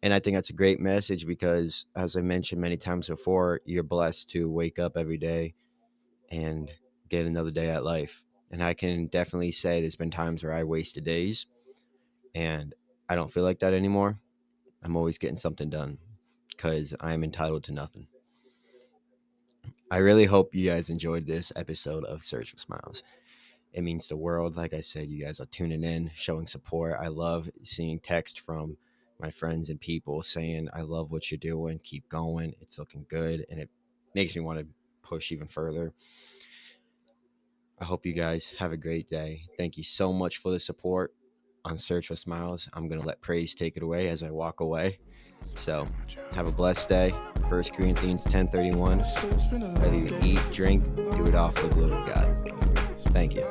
Speaker 1: And I think that's a great message because, as I mentioned many times before, you're blessed to wake up every day and get another day at life. And I can definitely say there's been times where I wasted days and I don't feel like that anymore. I'm always getting something done because I am entitled to nothing. I really hope you guys enjoyed this episode of Search for Smiles. It means the world. Like I said, you guys are tuning in, showing support. I love seeing text from my friends and people saying, I love what you're doing. Keep going. It's looking good. And it makes me want to push even further. I hope you guys have a great day. Thank you so much for the support on Search for Smiles. I'm going to let praise take it away as I walk away. So have a blessed day. 1 Corinthians 10:31. Whether you eat, drink, do it all for the glory of God. Thank you.